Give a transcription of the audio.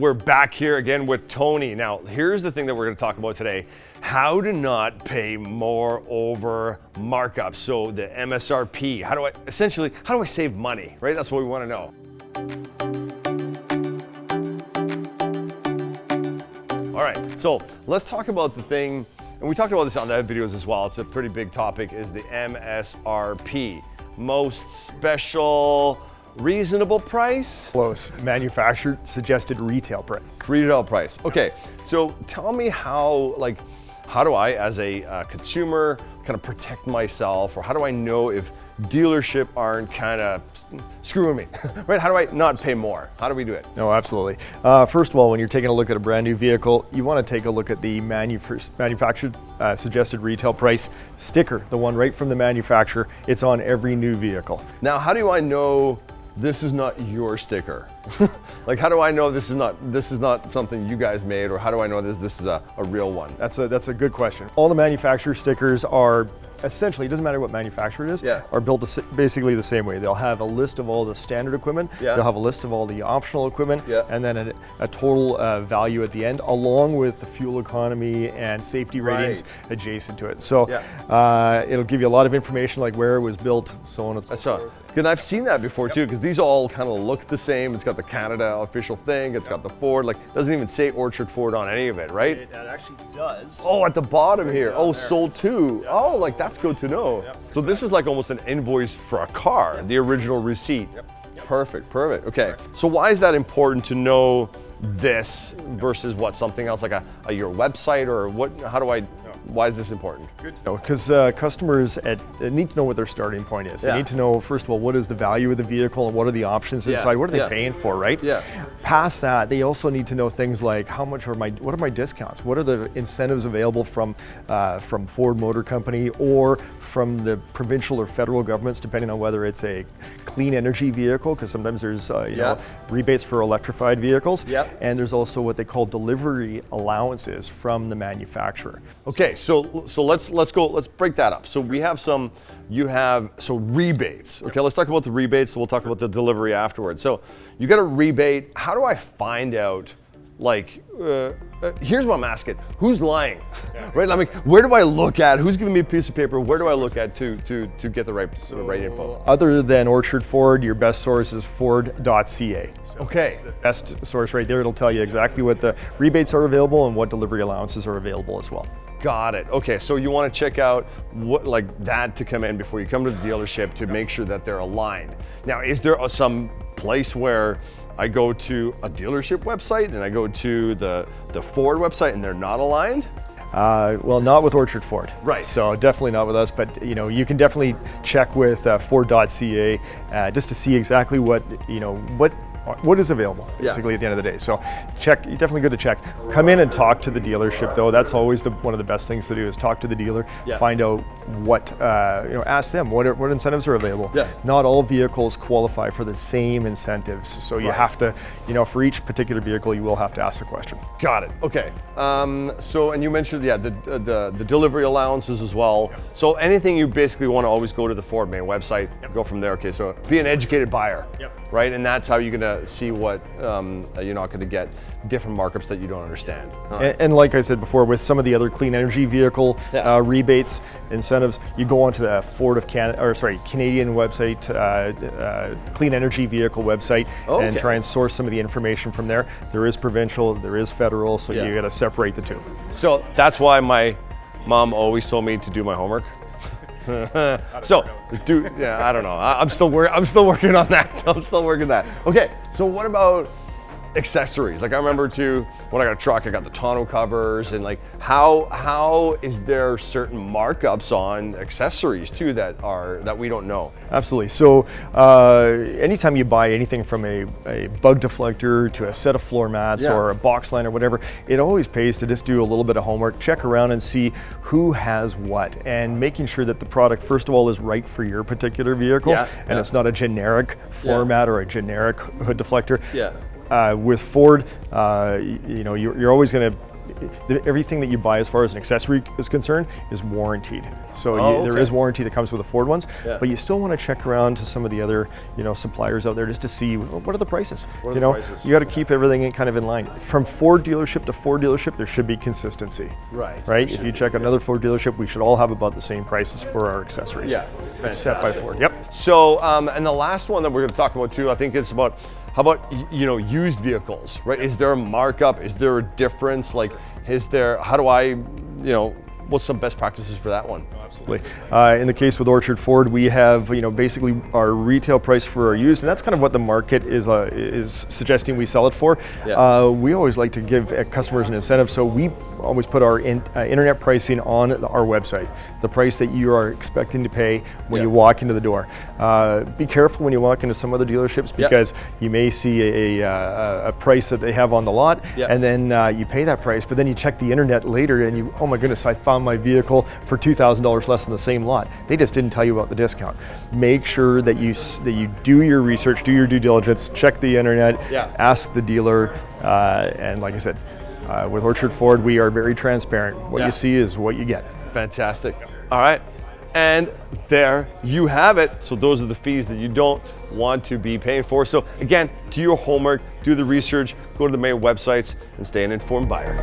we're back here again with Tony. Now, here's the thing that we're going to talk about today: how to not pay more over markup. So the MSRP. How do I save money? Right? That's what we want to know. All right. So let's talk about the thing, and we talked about this on the videos as well. It's a pretty big topic. Is the MSRP, most special reasonable price? Close. Manufacturer suggested retail price. Retail price. Okay, so tell me how do I, as a consumer, kind of protect myself, or how do I know if dealership aren't kind of screwing me, right? How do I not pay more? How do we do it? No, absolutely. First of all, when you're taking a look at a brand new vehicle, you want to take a look at the manufactured suggested retail price sticker, the one right from the manufacturer. It's on every new vehicle. Now, how do I know this is not your sticker? Like, how do I know this is not something you guys made, or how do I know this is a real one? That's a good question. All the manufacturer stickers are essentially, it doesn't matter what manufacturer it is, are built basically the same way. They'll have a list of all the standard equipment, they'll have a list of all the optional equipment, and then a total value at the end, along with the fuel economy and safety ratings adjacent to it. So it'll give you a lot of information, like where it was built, so on and so forth. And I've seen that before too, because these all kind of look the same. It's got the Canada official thing, it's got the Ford, like doesn't even say Orchard Ford on any of it, right? It actually does. Oh, at the bottom here. Oh, sold to. Oh, like that's good to know. So this is like almost an invoice for a car, the original receipt. Perfect. Okay. So why is that important to know this versus something else, like your website, or what? Why is this important? Good to know, because customers need to know what their starting point is. They need to know, first of all, what is the value of the vehicle and what are the options inside? What are they paying for, right? Past that, they also need to know things like what are my discounts? What are the incentives available from Ford Motor Company or from the provincial or federal governments, depending on whether it's a clean energy vehicle, because sometimes there's rebates for electrified vehicles, and there's also what they call delivery allowances from the manufacturer. Okay, so let's break that up. So we have rebates. Okay, let's talk about the rebates. So we'll talk about the delivery afterwards. So you get a rebate. How do I find out? Here's what I'm asking: who's lying? Right? I mean, where do I look at? Who's giving me a piece of paper? Where do I look at to get the right info? Other than Orchard Ford, your best source is Ford.ca. Okay. It's the best source right there. It'll tell you exactly what the rebates are available and what delivery allowances are available as well. Got it. Okay, so you want to check out that to come in before you come to the dealership to make sure that they're aligned. Now, is there some place where I go to a dealership website and I go to the Ford website and they're not aligned? Well, not with Orchard Ford. Right. So definitely not with us, but you can definitely check with Ford.ca just to see exactly what is available, basically, at the end of the day. So definitely good to check. Come in and talk to the dealership, though. That's always one of the best things to do, is talk to the dealer, find out what, ask them what incentives are available. Not all vehicles qualify for the same incentives, so you have to, for each particular vehicle, you will have to ask the question. Got it. Okay. And you mentioned, the delivery allowances as well. So anything, you basically want to always go to the Ford main website, go from there. Okay, so be an educated buyer, right? And that's how you're going to see what you're not going to get different markups that you don't understand. And like I said before, with some of the other clean energy vehicle rebates, incentives, you go onto the Canadian website, clean energy vehicle website, and try and source some of the information from there. There is provincial, there is federal, so you got to separate the two. So that's why my mom always told me to do my homework. I don't know. I'm still working on that. Okay, so what about accessories? Like, I remember too, when I got a truck, I got the tonneau covers, and how is there certain markups on accessories too that we don't know? Absolutely. So anytime you buy anything from a bug deflector to a set of floor mats or a box line or whatever, it always pays to just do a little bit of homework, check around and see who has what, and making sure that the product, first of all, is right for your particular vehicle, and it's not a generic floor mat or a generic hood deflector. With Ford, you're always going to everything that you buy as far as an accessory is concerned is warranted. So there is warranty that comes with the Ford ones, but you still want to check around to some of the other, suppliers out there just to see what are the prices. You got to keep everything kind of in line. From Ford dealership to Ford dealership, there should be consistency. Right. If you check another Ford dealership, we should all have about the same prices for our accessories. Yeah. It's set by Ford. Yep. So, and the last one that we're going to talk about too, I think it's about how about used vehicles, right? Is there a markup? Is there a difference? Like, how do I, what's some best practices for that one? Absolutely. In the case with Orchard Ford, we have basically our retail price for our used, and that's kind of what the market is suggesting we sell it for. We always like to give customers an incentive, so we always put our internet pricing on our website, the price that you are expecting to pay when you walk into the door. Be careful when you walk into some other dealerships because you may see a price that they have on the lot, and then you pay that price, but then you check the internet later and oh my goodness, I found my vehicle for $2,000 less than the same lot. They just didn't tell you about the discount. Make sure that you do your research, do your due diligence, check the internet, ask the dealer, and like I said, with Orchard Ford, we are very transparent. What you see is what you get. Fantastic. All right. And there you have it. So those are the fees that you don't want to be paying for. So again, do your homework, do the research, go to the main websites, and stay an informed buyer.